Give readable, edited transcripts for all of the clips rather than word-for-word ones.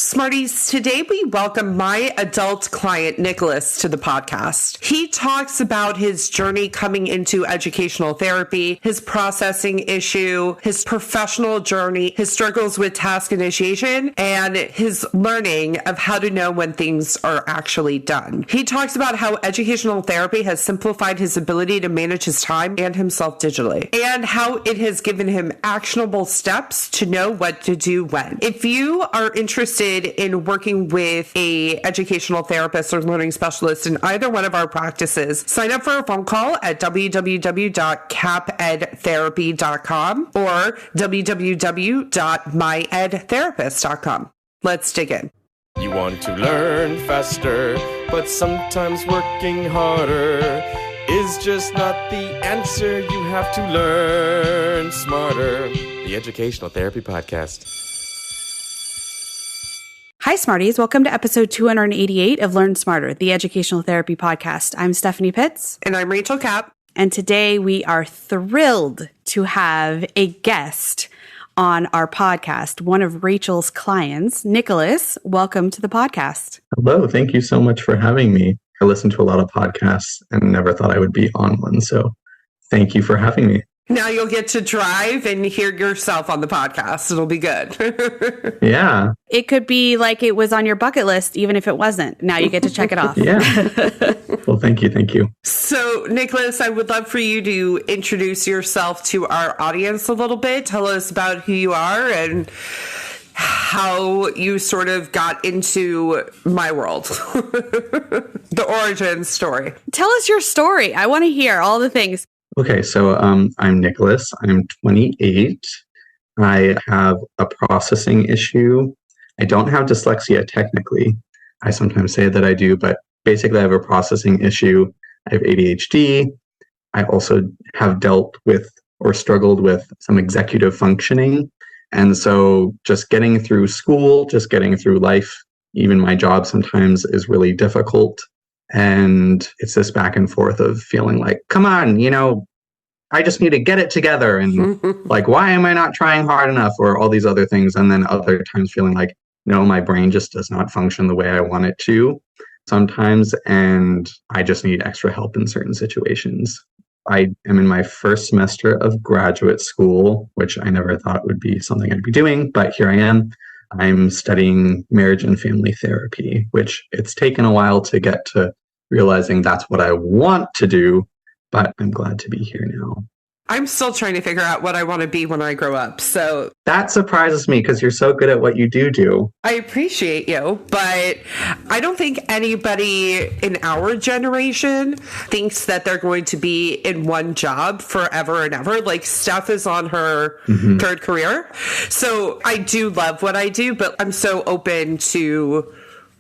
Smarties, today we welcome my adult client, Nicholas, to the podcast. He talks about his journey coming into educational therapy, his processing issue, his professional journey, his struggles with task initiation, and his learning of how to know when things are actually done. He talks about how educational therapy has simplified his ability to manage his time and himself digitally, and how it has given him actionable steps to know what to do when. If you are interested in working with a educational therapist or learning specialist in either one of our practices, sign up for a phone call at www.kappedtherapy.com or www.myedtherapist.com. Let's dig in. You want to learn faster, but sometimes working harder is just not the answer. You have to learn smarter. The Educational Therapy Podcast. Hi, Smarties. Welcome to episode 288 of Learn Smarter, the Educational Therapy Podcast. I'm Stephanie Pitts. And I'm Rachel Kapp. And today we are thrilled to have a guest on our podcast, one of Rachel's clients, Nicholas. Welcome to the podcast. Hello. Thank you so much for having me. I listen to a lot of podcasts and never thought I would be on one. So thank you for having me. Now you'll get to drive and hear yourself on the podcast. It'll be good. Yeah. It could be like it was on your bucket list, even if it wasn't. Now you get to check it off. Yeah. Well, thank you. Thank you. So, Nicholas, I would love for you to introduce yourself to our audience a little bit. Tell us about who you are and how you sort of got into my world. The origin story. Tell us your story. I want to hear all the things. Okay, so I'm Nicholas. I'm 28. I have a processing issue. I don't have dyslexia technically. I sometimes say that I do, but basically I have a processing issue. I have ADHD. I also have dealt with or struggled with some executive functioning. And so just getting through school, just getting through life, even my job sometimes is really difficult. And it's this back and forth of feeling like, come on, I just need to get it together. And like, why am I not trying hard enough? Or all these other things. And then other times feeling like, no, my brain just does not function the way I want it to sometimes. And I just need extra help in certain situations. I am in my first semester of graduate school, which I never thought would be something I'd be doing, but here I am. I'm studying marriage and family therapy, which it's taken a while to get to realizing that's what I want to do, but I'm glad to be here now. I'm still trying to figure out what I want to be when I grow up. So that surprises me because you're so good at what you do. I appreciate you, but I don't think anybody in our generation thinks that they're going to be in one job forever and ever. Like Steph is on her third career. So I do love what I do, but I'm so open to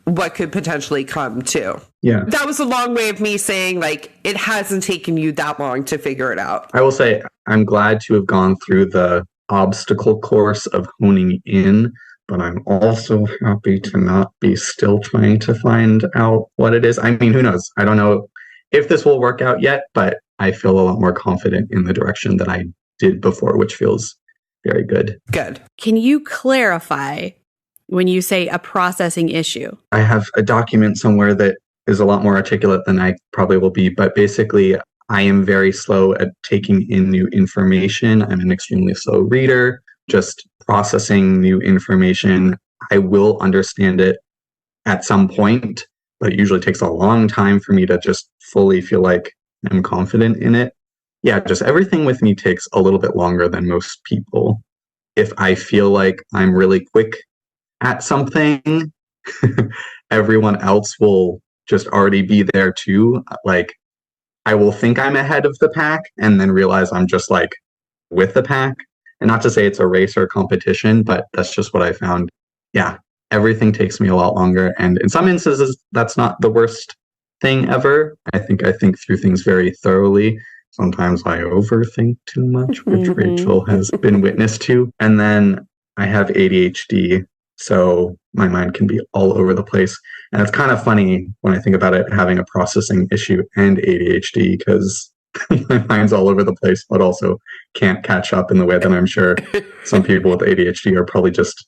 what could potentially come too. Yeah. That was a long way of me saying, like, it hasn't taken you that long to figure it out. I will say I'm glad to have gone through the obstacle course of honing in, but I'm also happy to not be still trying to find out what it is. I mean, who knows? I don't know if this will work out yet, but I feel a lot more confident in the direction that I did before, which feels very good. Good. Can you clarify when you say a processing issue? I have a document somewhere that is a lot more articulate than I probably will be, but basically I am very slow at taking in new information. I'm an extremely slow reader, just processing new information. I will understand it at some point, but it usually takes a long time for me to just fully feel like I'm confident in it. Yeah, just everything with me takes a little bit longer than most people. If I feel like I'm really quick at something, everyone else will just already be there too. Like I will think I'm ahead of the pack and then realize I'm just like with the pack. And not to say it's a race or a competition, but that's just what I found. Yeah, everything takes me a lot longer. And in some instances, that's not the worst thing ever. I think through things very thoroughly. Sometimes I overthink too much, which Rachel has been witness to. And then I have ADHD. So my mind can be all over the place. And it's kind of funny when I think about it, having a processing issue and ADHD, because my mind's all over the place, but also can't catch up in the way that I'm sure some people with ADHD are probably just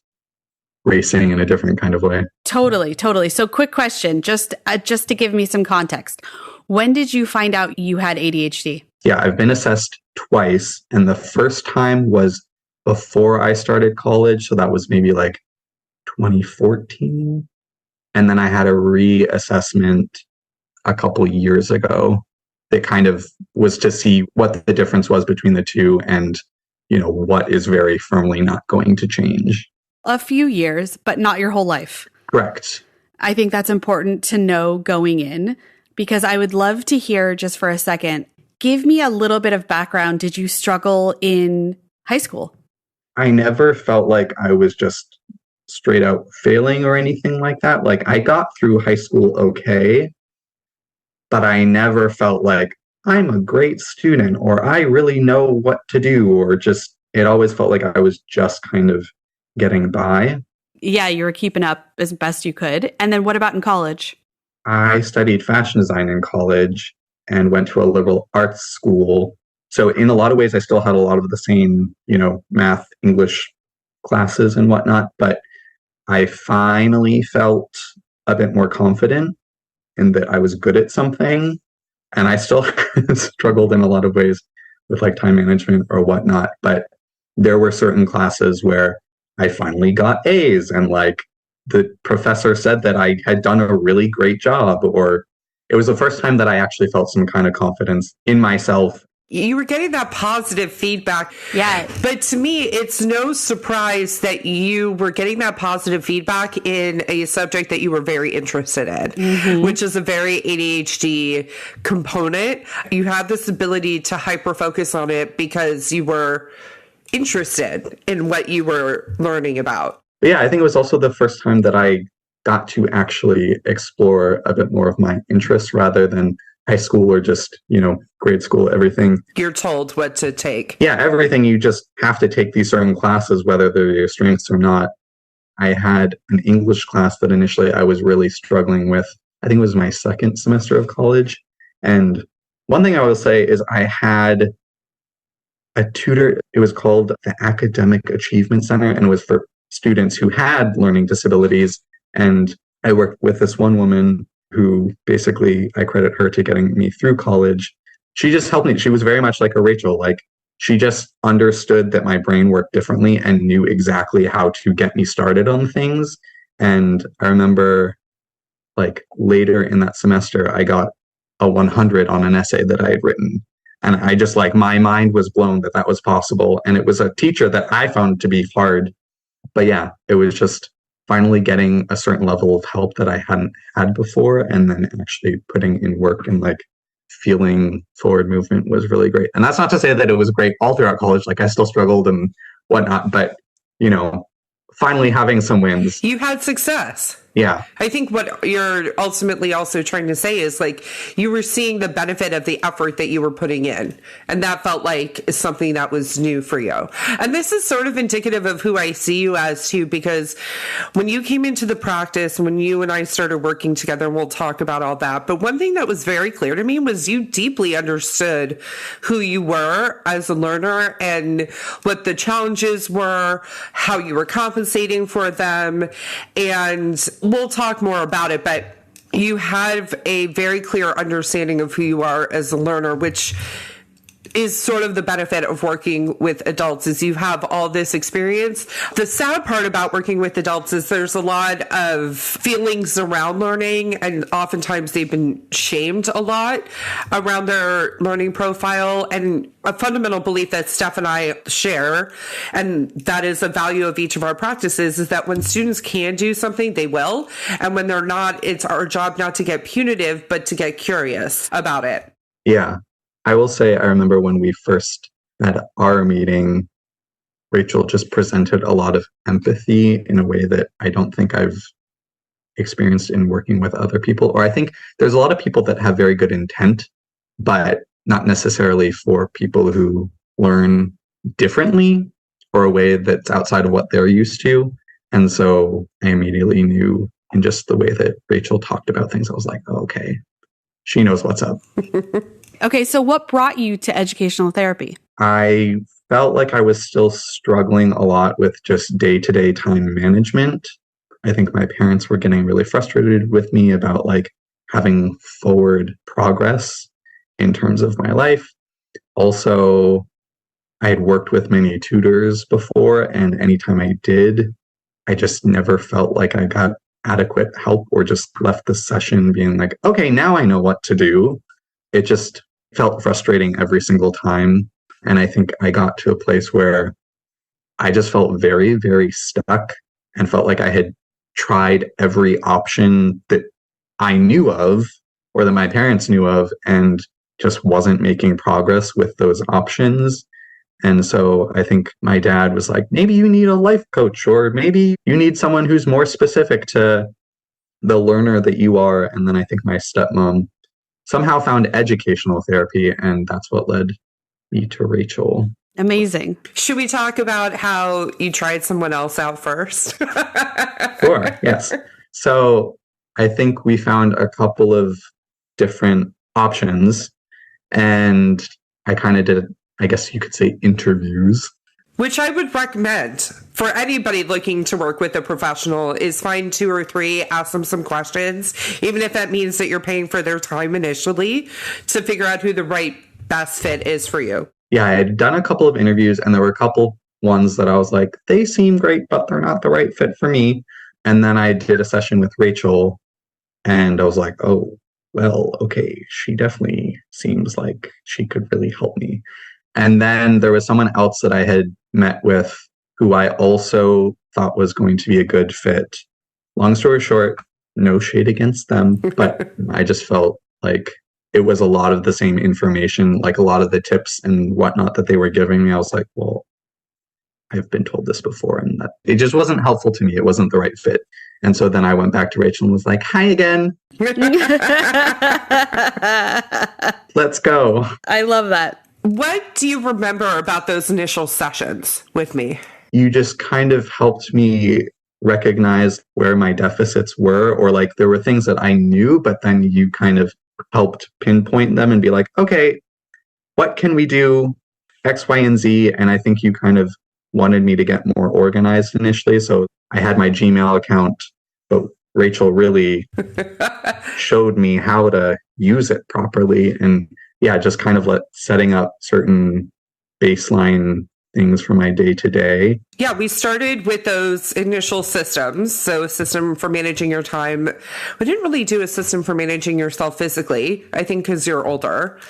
racing in a different kind of way. Totally, totally. So quick question, just to give me some context. When did you find out you had ADHD? Yeah, I've been assessed twice. And the first time was before I started college. So that was maybe like 2014. And then I had a reassessment a couple years ago that kind of was to see what the difference was between the two and, what is very firmly not going to change. A few years, but not your whole life. Correct. I think that's important to know going in, because I would love to hear just for a second, give me a little bit of background. Did you struggle in high school? I never felt like I was just straight out failing or anything like that. Like I got through high school okay, but I never felt like I'm a great student or I really know what to do, or just, it always felt like I was just kind of getting by. Yeah, you were keeping up as best you could. And then what about in college? I studied fashion design in college and went to a liberal arts school. So in a lot of ways, I still had a lot of the same, math, English classes and whatnot, but I finally felt a bit more confident in that I was good at something. And I still struggled in a lot of ways with like time management or whatnot, but there were certain classes where I finally got A's and like the professor said that I had done a really great job, or it was the first time that I actually felt some kind of confidence in myself. You were getting that positive feedback. Yeah. But to me, it's no surprise that you were getting that positive feedback in a subject that you were very interested in, which is a very ADHD component. You had this ability to hyper focus on it because you were interested in what you were learning about. But yeah, I think it was also the first time that I got to actually explore a bit more of my interests rather than high school or just, grade school, everything. You're told what to take. Yeah, everything. You just have to take these certain classes, whether they're your strengths or not. I had an English class that initially I was really struggling with. I think it was my second semester of college. And one thing I will say is I had a tutor. It was called the Academic Achievement Center, and it was for students who had learning disabilities. And I worked with this one woman who basically I credit her to getting me through college. She just helped me. She was very much like a Rachel. Like she just understood that my brain worked differently and knew exactly how to get me started on things. And I remember like later in that semester, I got a 100 on an essay that I had written. And I just like, my mind was blown that that was possible. And it was a teacher that I found to be hard. But yeah, it was just finally getting a certain level of help that I hadn't had before, and then actually putting in work and like feeling forward movement was really great. And that's not to say that it was great all throughout college. Like I still struggled and whatnot, but finally having some wins. You had success. Yeah. I think what you're ultimately also trying to say is like you were seeing the benefit of the effort that you were putting in. And that felt like something that was new for you. And this is sort of indicative of who I see you as too, because when you came into the practice, when you and I started working together, and we'll talk about all that. But one thing that was very clear to me was you deeply understood who you were as a learner and what the challenges were, how you were compensating for them. And we'll talk more about it, but you have a very clear understanding of who you are as a learner, which is sort of the benefit of working with adults is you have all this experience. The sad part about working with adults is there's a lot of feelings around learning, and oftentimes they've been shamed a lot around their learning profile. And a fundamental belief that Steph and I share, and that is a value of each of our practices, is that when students can do something, they will. And when they're not, it's our job not to get punitive, but to get curious about it. Yeah. I will say, I remember when we first had our meeting, Rachel just presented a lot of empathy in a way that I don't think I've experienced in working with other people. Or I think there's a lot of people that have very good intent, but not necessarily for people who learn differently or a way that's outside of what they're used to. And so I immediately knew in just the way that Rachel talked about things, I was like, oh, okay, she knows what's up. Okay, so what brought you to educational therapy? I felt like I was still struggling a lot with just day-to-day time management. I think my parents were getting really frustrated with me about like having forward progress in terms of my life. Also, I had worked with many tutors before, and anytime I did, I just never felt like I got adequate help or just left the session being like, okay, now I know what to do. It just felt frustrating every single time. And I think I got to a place where I just felt very, very stuck and felt like I had tried every option that I knew of or that my parents knew of and just wasn't making progress with those options. And so I think my dad was like, maybe you need a life coach, or maybe you need someone who's more specific to the learner that you are. And then I think my stepmom somehow found educational therapy, and that's what led me to Rachel. Amazing. Should we talk about how you tried someone else out first? Sure, yes. So I think we found a couple of different options, and I kind of did, I guess you could say, interviews. Which I would recommend for anybody looking to work with a professional is find 2 or 3, ask them some questions, even if that means that you're paying for their time initially to figure out who the right best fit is for you. Yeah, I had done a couple of interviews, and there were a couple ones that I was like, they seem great, but they're not the right fit for me. And then I did a session with Rachel, and I was like, oh, well, okay, she definitely seems like she could really help me. And then there was someone else that I had met with who I also thought was going to be a good fit. Long story short, no shade against them, but I just felt like it was a lot of the same information, like a lot of the tips and whatnot that they were giving me. I was like, well, I've been told this before, and that it just wasn't helpful to me. It wasn't the right fit. And so then I went back to Rachel and was like, hi again. Let's go. I love that. What do you remember about those initial sessions with me? You just kind of helped me recognize where my deficits were, or like there were things that I knew, but then you kind of helped pinpoint them and be like, okay, what can we do? X, Y, and Z. And I think you kind of wanted me to get more organized initially. So I had my Gmail account, but Rachel really showed me how to use it properly. And yeah, just kind of setting up certain baseline things for my day to day. Yeah, we started with those initial systems. So a system for managing your time. We didn't really do a system for managing yourself physically, I think because you're older.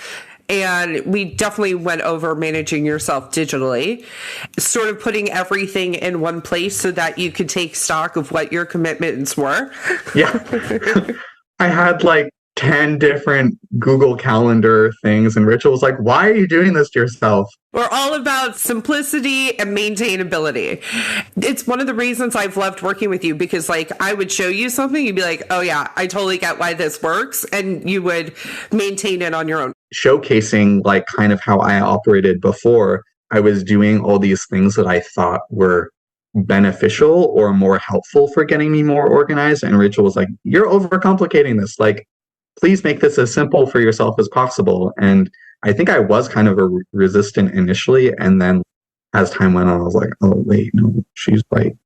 And we definitely went over managing yourself digitally, sort of putting everything in one place so that you could take stock of what your commitments were. Yeah. I had like 10 different Google Calendar things, and Rachel was like, why are you doing this to yourself? We're all about simplicity and maintainability. It's one of the reasons I've loved working with you, because like I would show you something, you'd be like, oh yeah, I totally get why this works. And you would maintain it on your own. Showcasing like kind of how I operated before, I was doing all these things that I thought were beneficial or more helpful for getting me more organized. And Rachel was like, you're overcomplicating this. Like, please make this as simple for yourself as possible. And I think I was kind of resistant initially. And then as time went on, I was like, oh, wait, no, she's right.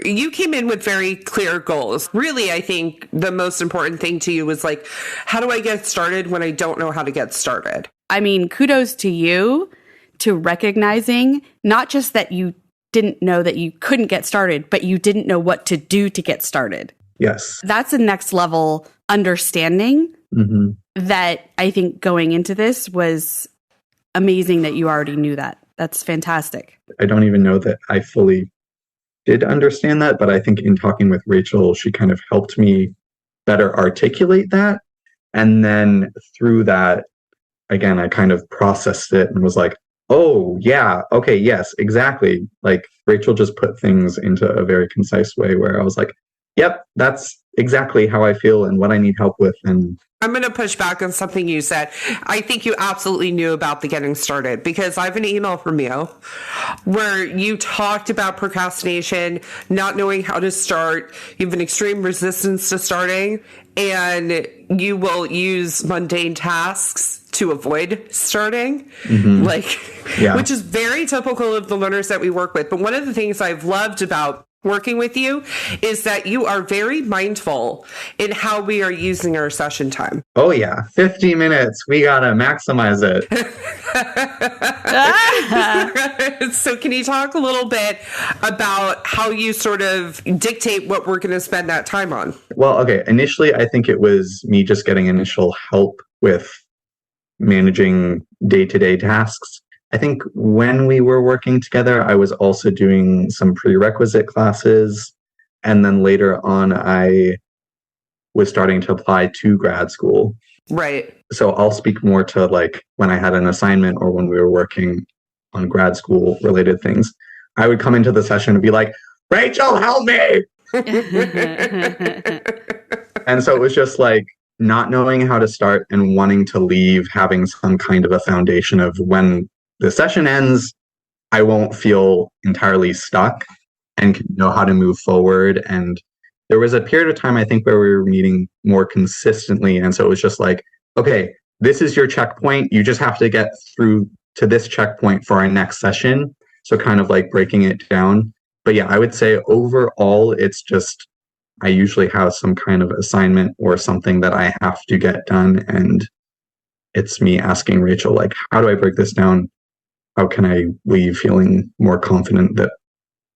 You came in with very clear goals. Really, I think the most important thing to you was like, how do I get started when I don't know how to get started? I mean, kudos to you to recognizing not just that you didn't know that you couldn't get started, but you didn't know what to do to get started. Yes. That's a next level understanding that I think going into this was amazing that you already knew that. That's fantastic. I don't even know that I fully did understand that, but I think in talking with Rachel, she kind of helped me better articulate that. And then through that, again, I kind of processed it and was like, oh, yeah, okay, yes, exactly. Like Rachel just put things into a very concise way where I was like, yep, that's exactly how I feel and what I need help with. And I'm going to push back on something you said. I think you absolutely knew about the getting started, because I have an email from you where you talked about procrastination, not knowing how to start. You have an extreme resistance to starting, and you will use mundane tasks to avoid starting, which is very typical of the learners that we work with. But one of the things I've loved about working with you is that you are very mindful in how we are using our session time. Oh yeah, 50 minutes. We gotta maximize it. So can you talk a little bit about how you sort of dictate what we're going to spend that time on? Well, okay. Initially, I think it was me just getting initial help with managing day-to-day tasks. I think when we were working together, I was also doing some prerequisite classes. And then later on, I was starting to apply to grad school. Right. So I'll speak more to like when I had an assignment or when we were working on grad school related things. I would come into the session and be like, Rachel, help me. And so it was just like not knowing how to start and wanting to leave, having some kind of a foundation of when the session ends, I won't feel entirely stuck and can know how to move forward. And there was a period of time, I think, where we were meeting more consistently. And so it was just like, okay, this is your checkpoint. You just have to get through to this checkpoint for our next session. So kind of like breaking it down. But yeah, I would say overall, it's just, I usually have some kind of assignment or something that I have to get done. And it's me asking Rachel, like, how do I break this down? How can I leave feeling more confident that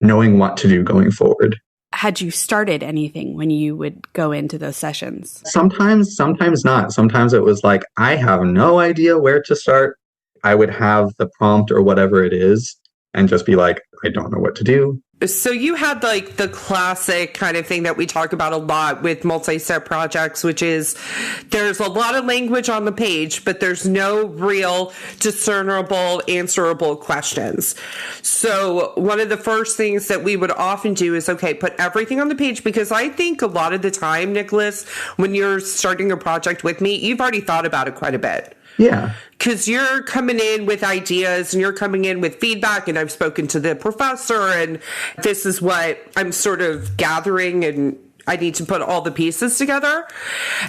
knowing what to do going forward? Had you started anything when you would go into those sessions? Sometimes not. Sometimes it was like, I have no idea where to start. I would have the prompt or whatever it is and just be like, I don't know what to do. So you had like the classic kind of thing that we talk about a lot with multi-step projects, which is there's a lot of language on the page, but there's no real discernible, answerable questions. So one of the first things that we would often do is, okay, put everything on the page, because I think a lot of the time, Nicholas, when you're starting a project with me, you've already thought about it quite a bit. Yeah. Because you're coming in with ideas and you're coming in with feedback, and I've spoken to the professor, and this is what I'm sort of gathering, and I need to put all the pieces together.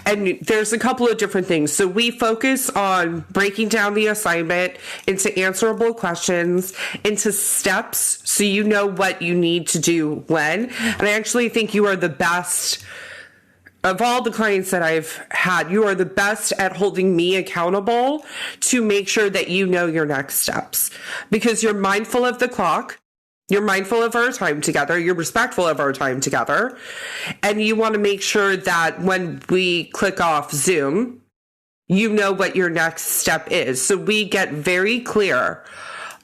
And there's a couple of different things. So we focus on breaking down the assignment into answerable questions, into steps, so you know what you need to do when. And I actually think you are the best. Of all the clients that I've had, you are the best at holding me accountable to make sure that you know your next steps, because you're mindful of the clock. You're mindful of our time together. You're respectful of our time together. And you want to make sure that when we click off Zoom, you know what your next step is. So we get very clear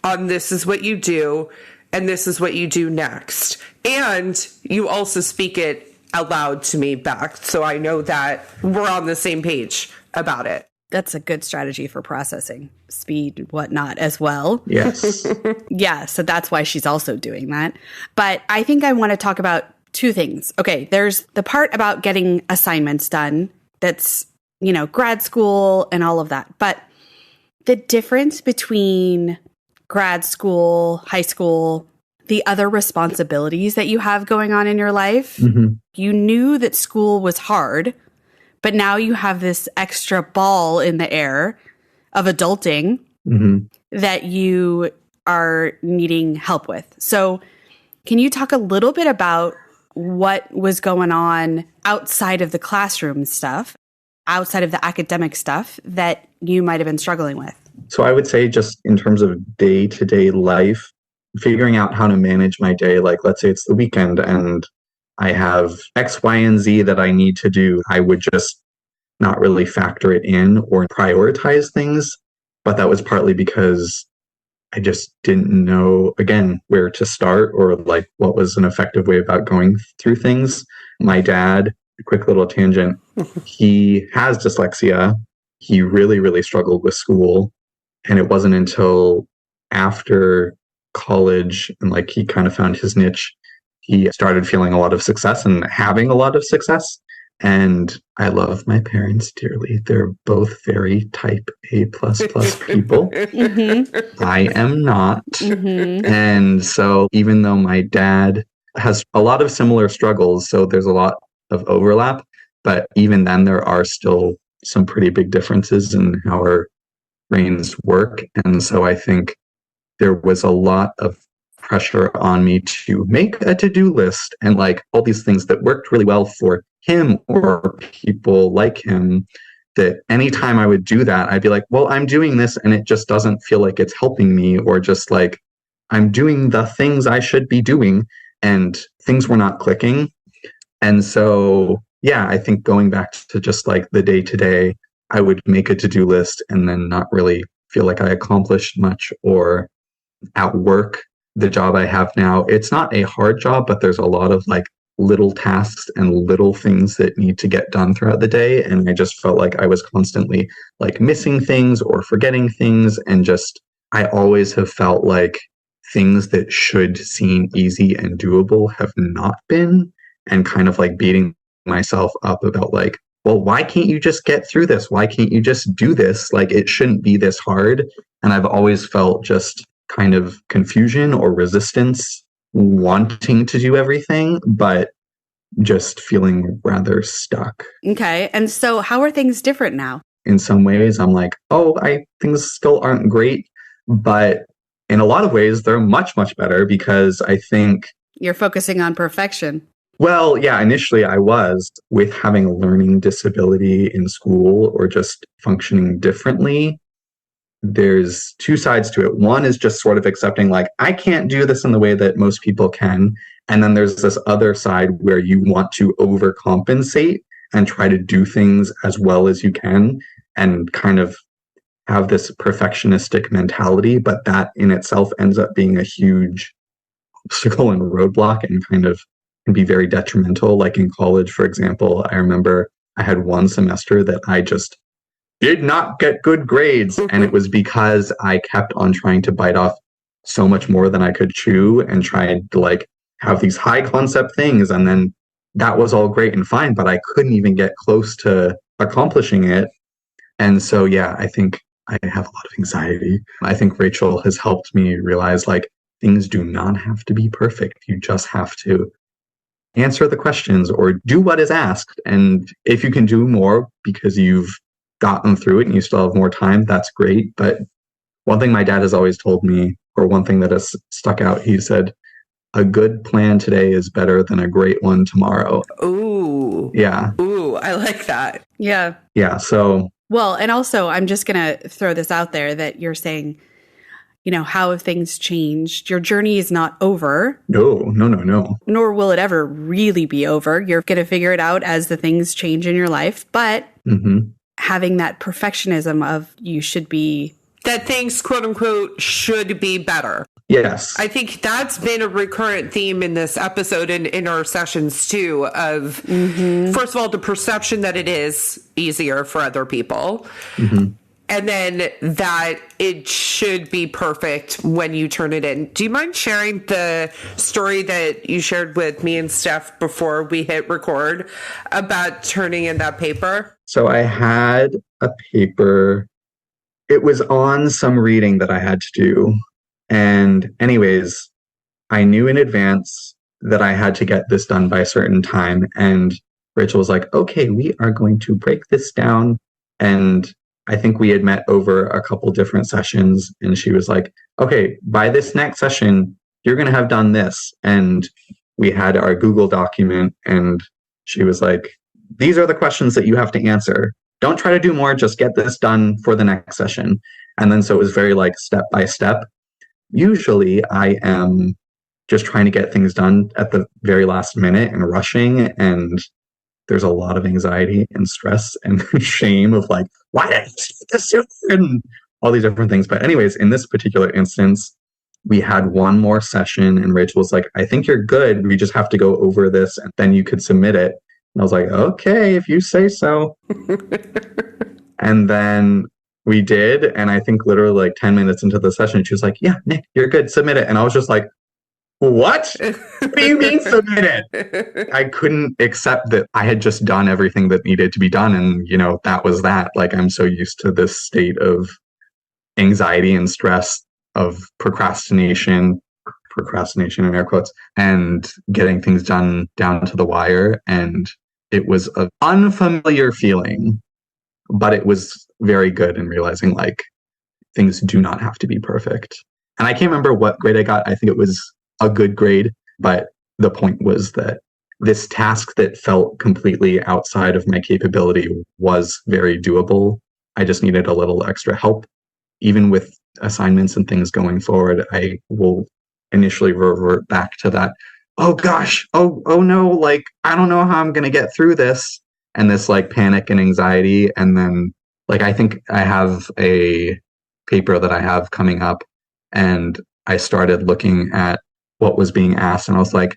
on this is what you do and this is what you do next. And you also speak it out loud to me back, so I know that we're on the same page about it. That's a good strategy for processing speed, whatnot, as well. Yes. Yeah, so that's why she's also doing that. But I think I want to talk about two things. Okay, there's the part about getting assignments done. That's, grad school and all of that. But the difference between grad school, high school, the other responsibilities that you have going on in your life, you knew that school was hard, but now you have this extra ball in the air of adulting that you are needing help with. So can you talk a little bit about what was going on outside of the classroom stuff, outside of the academic stuff that you might have been struggling with? So I would say just in terms of day-to-day life, figuring out how to manage my day, like let's say it's the weekend and I have X, Y, and Z that I need to do, I would just not really factor it in or prioritize things. But that was partly because I just didn't know, again, where to start or like what was an effective way about going through things. My dad, a quick little tangent, he has dyslexia. He really, really struggled with school. And it wasn't until after college and like he kind of found his niche, he started feeling a lot of success and having a lot of success. And I love my parents dearly. They're both very type A++ people. I am not. And so even though my dad has a lot of similar struggles, so there's a lot of overlap, but even then there are still some pretty big differences in how our brains work. And so I think there was a lot of pressure on me to make a to-do list and like all these things that worked really well for him or people like him, that anytime I would do that, I'd be like, well, I'm doing this and it just doesn't feel like it's helping me, or just like I'm doing the things I should be doing, and things were not clicking. And so, yeah, I think going back to just like the day to day, I would make a to-do list and then not really feel like I accomplished much. Or at work, the job I have now, it's not a hard job, but there's a lot of like little tasks and little things that need to get done throughout the day. And I just felt like I was constantly like missing things or forgetting things. And just, I always have felt like things that should seem easy and doable have not been, and kind of like beating myself up about like, well, why can't you just get through this? Why can't you just do this? Like, it shouldn't be this hard. And I've always felt just kind of confusion or resistance, wanting to do everything, but just feeling rather stuck. Okay. And so how are things different now? In some ways, I'm like, oh, things still aren't great, but in a lot of ways, they're much, much better, because I think you're focusing on perfection. Well, yeah, initially I was, with having a learning disability in school or just functioning differently. There's two sides to it. One is just sort of accepting like, I can't do this in the way that most people can. And then there's this other side where you want to overcompensate and try to do things as well as you can and kind of have this perfectionistic mentality. But that in itself ends up being a huge obstacle and roadblock, and kind of can be very detrimental. Like in college, for example, I remember I had one semester that I just did not get good grades. And it was because I kept on trying to bite off so much more than I could chew and tried to like have these high concept things. And then that was all great and fine, but I couldn't even get close to accomplishing it. And so, yeah, I think I have a lot of anxiety. I think Rachel has helped me realize like things do not have to be perfect. You just have to answer the questions or do what is asked. And if you can do more because you've gotten through it and you still have more time, that's great. But one thing my dad has always told me, or one thing that has stuck out, he said, a good plan today is better than a great one tomorrow. Ooh. Yeah. Ooh, I like that. Yeah. Yeah. So, well, and also I'm just going to throw this out there that you're saying, you know, how have things changed? Your journey is not over. No. Nor will it ever really be over. You're going to figure it out as the things change in your life. But having that perfectionism of you should be... that things, quote unquote, should be better. Yes. I think that's been a recurrent theme in this episode and in our sessions too, of, first of all, the perception that it is easier for other people. And then that it should be perfect when you turn it in. Do you mind sharing the story that you shared with me and Steph before we hit record about turning in that paper? So I had a paper. It was on some reading that I had to do. And anyways, I knew in advance that I had to get this done by a certain time. And Rachel was like, okay, we are going to break this down. And I think we had met over a couple different sessions. And she was like, okay, by this next session, you're going to have done this. And we had our Google document. And she was like, these are the questions that you have to answer. Don't try to do more. Just get this done for the next session. And then so it was very like step by step. Usually I am just trying to get things done at the very last minute and rushing. And there's a lot of anxiety and stress and shame of like, why did I do this sooner? And all these different things. But anyways, in this particular instance, we had one more session and Rachel was like, I think you're good. We just have to go over this and then you could submit it. And I was like, okay, if you say so. And then we did. And I think literally like 10 minutes into the session, she was like, yeah, Nick, you're good. Submit it. And I was just like, what? What do you mean submit it? I couldn't accept that I had just done everything that needed to be done. And, you know, that was that. Like, I'm so used to this state of anxiety and stress, of procrastination in air quotes, and getting things done down to the wire. And it was an unfamiliar feeling, but it was very good in realizing like things do not have to be perfect. And I can't remember what grade I got. I think it was a good grade, but the point was that this task that felt completely outside of my capability was very doable. I just needed a little extra help. Even with assignments and things going forward, I will initially revert back to that, oh gosh, oh no, like, I don't know how I'm going to get through this. And this like panic and anxiety. And then like, I think I have a paper that I have coming up, and I started looking at what was being asked, and I was like,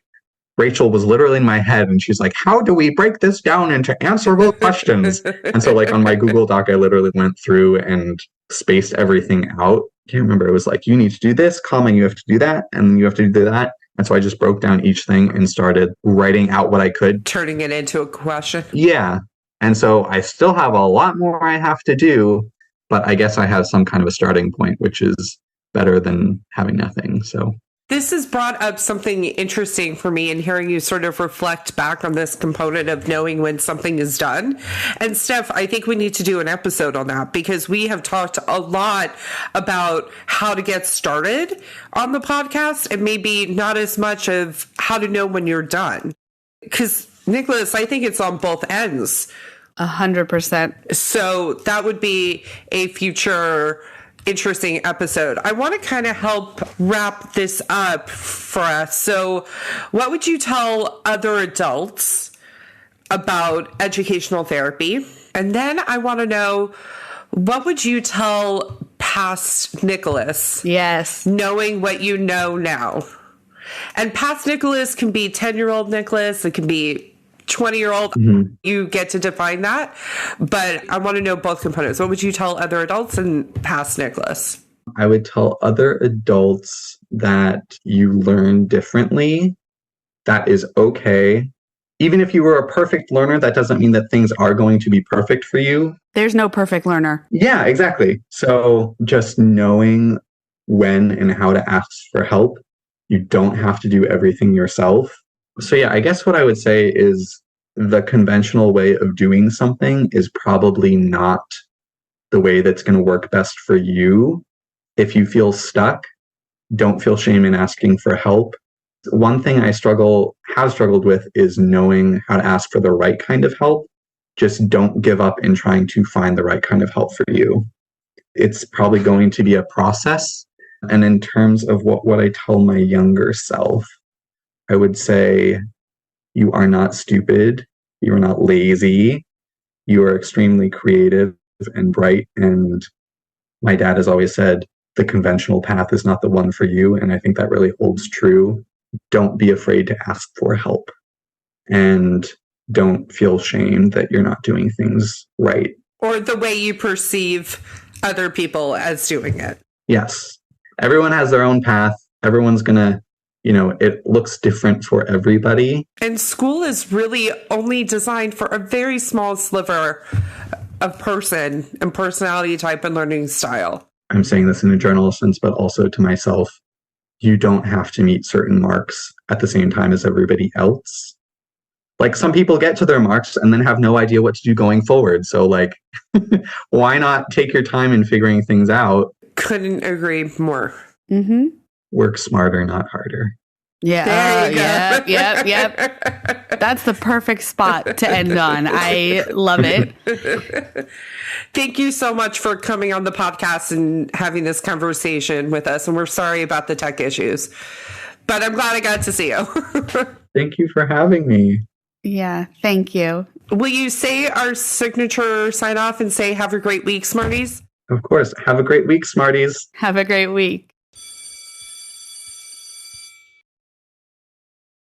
Rachel was literally in my head, and she's like, how do we break this down into answerable questions? And so like on my Google Doc, I literally went through and spaced everything out. I can't remember. It was like, you need to do this, comma, you have to do that, and you have to do that. And so I just broke down each thing and started writing out what I could. Turning it into a question. Yeah. And so I still have a lot more I have to do, but I guess I have some kind of a starting point, which is better than having nothing. So this has brought up something interesting for me in hearing you sort of reflect back on this component of knowing when something is done. And Steph, I think we need to do an episode on that, because we have talked a lot about how to get started on the podcast and maybe not as much of how to know when you're done. Because Nicholas, I think it's on both ends. 100%. So that would be a future interesting episode. I want to kind of help wrap this up for us. So what would you tell other adults about educational therapy? And then I want to know, what would you tell past Nicholas? Yes. Knowing what you know now. And past Nicholas can be 10-year-old Nicholas. It can be 20-year-old. Mm-hmm. You get to define that. But I want to know both components. What would you tell other adults and past Nicholas? I would tell other adults that you learn differently. That is okay. Even if you were a perfect learner, that doesn't mean that things are going to be perfect for you. There's no perfect learner. Yeah, exactly. So just knowing when and how to ask for help. You don't have to do everything yourself. So yeah, I guess what I would say is the conventional way of doing something is probably not the way that's going to work best for you. If you feel stuck, don't feel shame in asking for help. One thing I have struggled with is knowing how to ask for the right kind of help. Just don't give up in trying to find the right kind of help for you. It's probably going to be a process. And in terms of what I tell my younger self, I would say, you are not stupid. You are not lazy. You are extremely creative and bright. And my dad has always said, the conventional path is not the one for you. And I think that really holds true. Don't be afraid to ask for help. And don't feel shame that you're not doing things right. Or the way you perceive other people as doing it. Yes. Everyone has their own path. Everyone's going to, it looks different for everybody. And school is really only designed for a very small sliver of person and personality type and learning style. I'm saying this in a general sense, but also to myself. You don't have to meet certain marks at the same time as everybody else. Like, some people get to their marks and then have no idea what to do going forward. So like, why not take your time in figuring things out? Couldn't agree more. Mm-hmm. Work smarter, not harder. Yeah. Yep. That's the perfect spot to end on. I love it. Thank you so much for coming on the podcast and having this conversation with us. And we're sorry about the tech issues, but I'm glad I got to see you. Thank you for having me. Yeah, thank you. Will you say our signature sign off and say, have a great week, Smarties? Of course. Have a great week, Smarties. Have a great week.